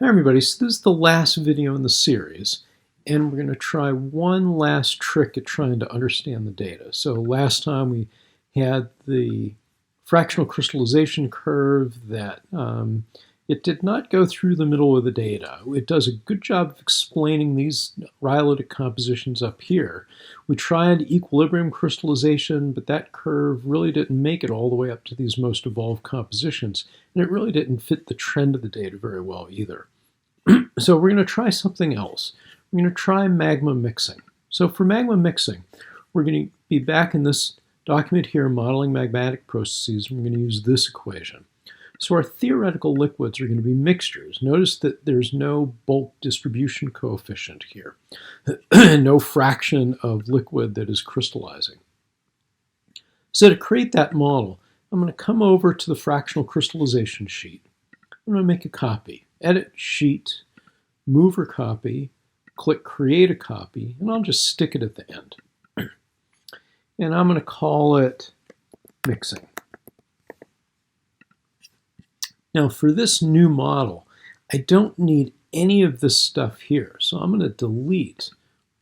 Hi everybody, so this is the last video in the series, and we're going to try one last trick at trying to understand the data. So last time we had the fractional crystallization curve that it did not go through the middle of the data. It does a good job of explaining these rhyolitic compositions up here. We tried equilibrium crystallization, but that curve really didn't make it all the way up to these most evolved compositions, and it really didn't fit the trend of the data very well either. So we're going to try something else. We're going to try magma mixing. So for magma mixing, we're going to be back in this document here, modeling magmatic processes, and we're going to use this equation. So our theoretical liquids are going to be mixtures. Notice that there's no bulk distribution coefficient here, no fraction of liquid that is crystallizing. So to create that model, I'm going to come over to the fractional crystallization sheet. I'm going to make a copy. Edit Sheet, Mover Copy, click Create a Copy, and I'll just stick it at the end. And I'm going to call it Mixing. Now for this new model, I don't need any of this stuff here, so I'm going to delete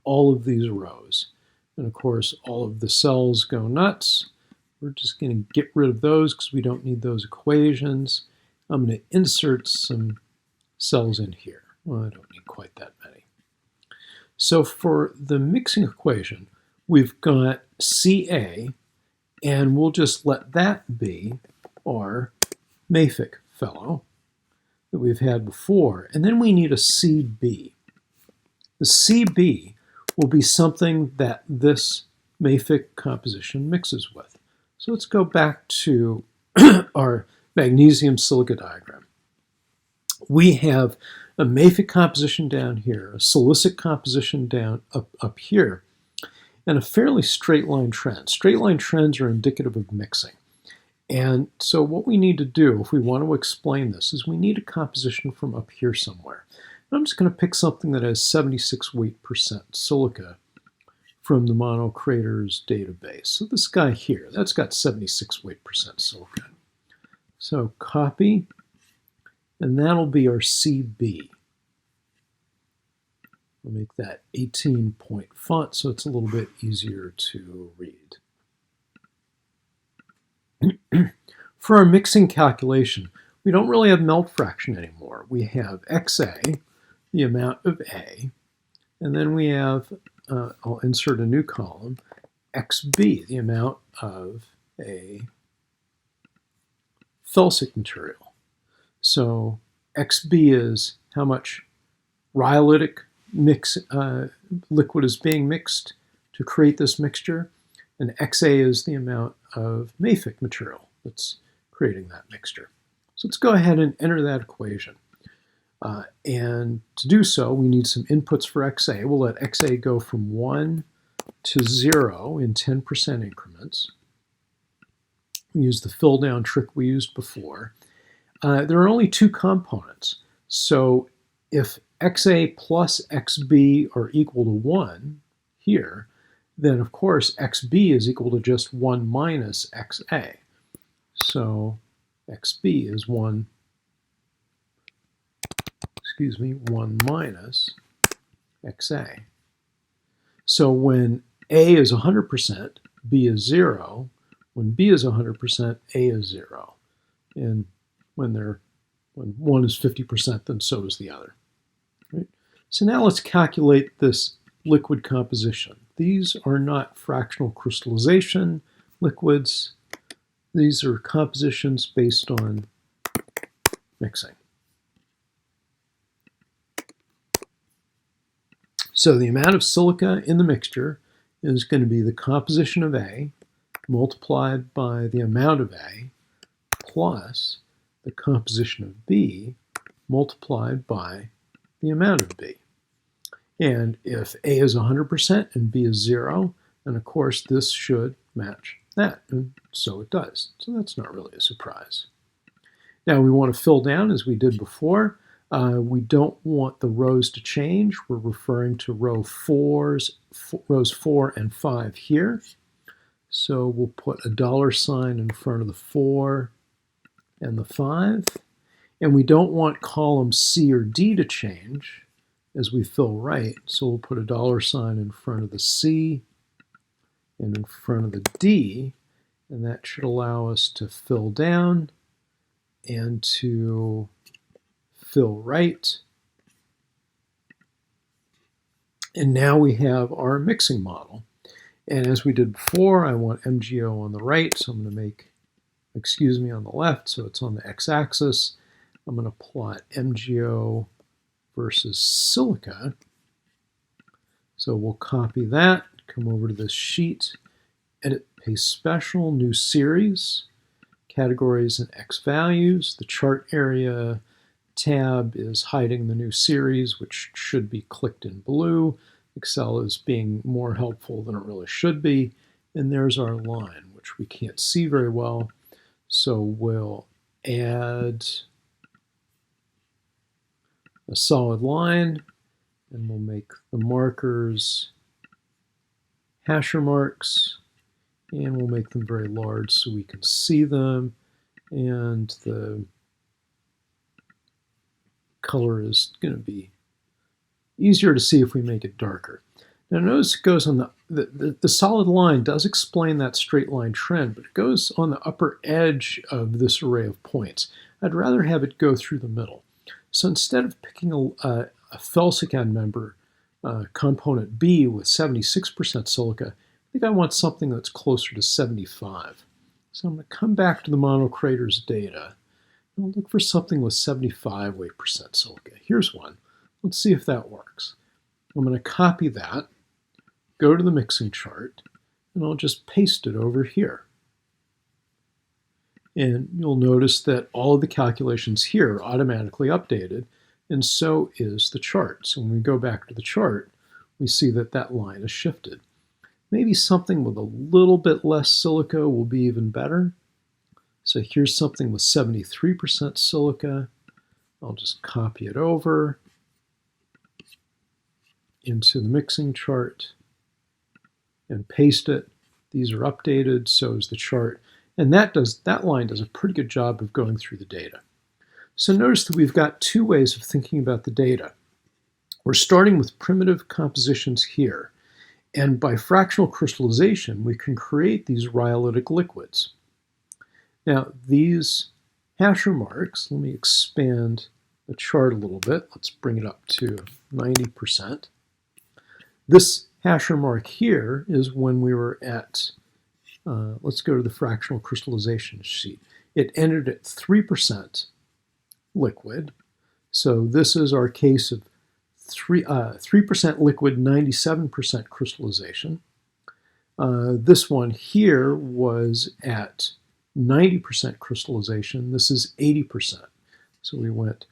all of these rows. And of course, all of the cells go nuts. We're just going to get rid of those because we don't need those equations. I'm going to insert some cells in here. Well, I don't need quite that many. So for the mixing equation, we've got Ca, and we'll just let that be our mafic fellow that we've had before. And then we need a Cb. The Cb will be something that this mafic composition mixes with. So let's go back to our magnesium silica diagram. We have a mafic composition down here, a silicic composition down up here, and a fairly straight line trend. Straight line trends are indicative of mixing. And so what we need to do, if we want to explain this, is we need a composition from up here somewhere. And I'm just going to pick something that has 76% weight silica from the Monocraters database. So this guy here, that's got 76% weight silica. So copy, and that'll be our CB. We'll make that 18-point font so it's a little bit easier to read. For our mixing calculation, we don't really have melt fraction anymore. We have XA, the amount of A, and then we have, I'll insert a new column, XB, the amount of a felsic material. So XB is how much rhyolitic liquid is being mixed to create this mixture, and XA is the amount of mafic material that's creating that mixture. So let's go ahead and enter that equation. And to do so, we need some inputs for XA. We'll let XA go from 1 to 0 in 10% increments. We use the fill down trick we used before. There are only two components. So if XA plus XB are equal to 1 here, then of course XB is equal to just 1 minus XA. So XB is 1 minus XA. So when A is 100%, B is 0. When B is 100%, A is 0. And when one is 50%, then so is the other. Right? So now let's calculate this liquid composition. These are not fractional crystallization liquids. These are compositions based on mixing. So the amount of silica in the mixture is going to be the composition of A multiplied by the amount of A plus the composition of B multiplied by the amount of B. And if A is 100% and B is 0, then of course this should match that, and so it does. So that's not really a surprise. Now we want to fill down as we did before. We don't want the rows to change. We're referring to rows 4 and 5 here. So we'll put a $ in front of the 4 and the 5. And we don't want columns C or D to change as we fill right. So we'll put a $ in front of the C and in front of the D, and that should allow us to fill down and to fill right. And now we have our mixing model. And as we did before, I want MgO on the right, so I'm going to make, excuse me, on the left, so it's on the x-axis. I'm going to plot MgO versus silica. So we'll copy that, come over to this sheet, edit, paste special, new series, categories and X values. The chart area tab is hiding the new series, which should be clicked in blue. Excel is being more helpful than it really should be. And there's our line, which we can't see very well. So we'll add a solid line, and we'll make the markers hasher marks, and we'll make them very large so we can see them, and the color is going to be easier to see if we make it darker. Now notice it goes on the solid line does explain that straight line trend, but it goes on the upper edge of this array of points. I'd rather have it go through the middle. So instead of picking a felsic end member, component B with 76% silica, I think I want something that's closer to 75. So I'm going to come back to the monocraters data. I'll look for something with 75% weight silica. Here's one. Let's see if that works. I'm going to copy that, go to the mixing chart, and I'll just paste it over here. And you'll notice that all of the calculations here are automatically updated, and so is the chart. So when we go back to the chart, we see that that line is shifted. Maybe something with a little bit less silica will be even better. So here's something with 73% silica. I'll just copy it over into the mixing chart and paste it. These are updated, so is the chart. And that line does a pretty good job of going through the data. So notice that we've got two ways of thinking about the data. We're starting with primitive compositions here. And by fractional crystallization, we can create these rhyolitic liquids. Now, these hasher marks, let me expand the chart a little bit. Let's bring it up to 90%. This hasher mark here is when we were at, let's go to the fractional crystallization sheet. It ended at 3% liquid. So this is our case of 3% liquid, 97% crystallization. This one here was at 90% crystallization. This is 80%. So we went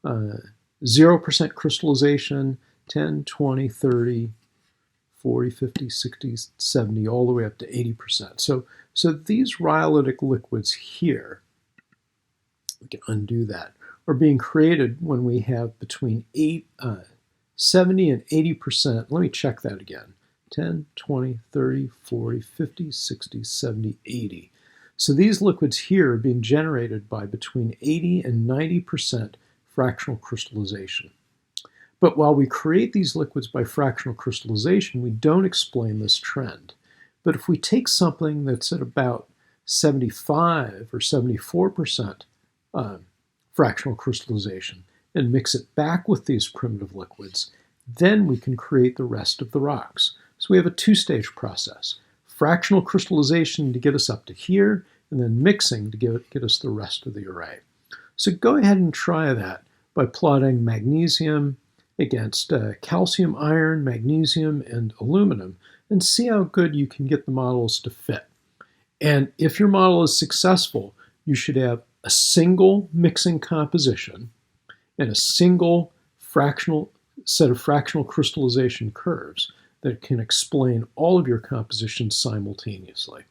0% crystallization, 10, 20, 30, 40, 50, 60, 70, all the way up to 80%. So these rhyolitic liquids here, we can undo that, are being created when we have between 70 and 80%. Let me check that again. 10, 20, 30, 40, 50, 60, 70, 80. So these liquids here are being generated by between 80 and 90% fractional crystallization. But while we create these liquids by fractional crystallization, we don't explain this trend. But if we take something that's at about 75 or 74% fractional crystallization and mix it back with these primitive liquids, then we can create the rest of the rocks. So we have a two-stage process. Fractional crystallization to get us up to here, and then mixing to get us the rest of the array. So go ahead and try that by plotting magnesium against calcium, iron, magnesium, and aluminum, and see how good you can get the models to fit. And if your model is successful, you should have a single mixing composition and a single set of fractional crystallization curves that can explain all of your compositions simultaneously.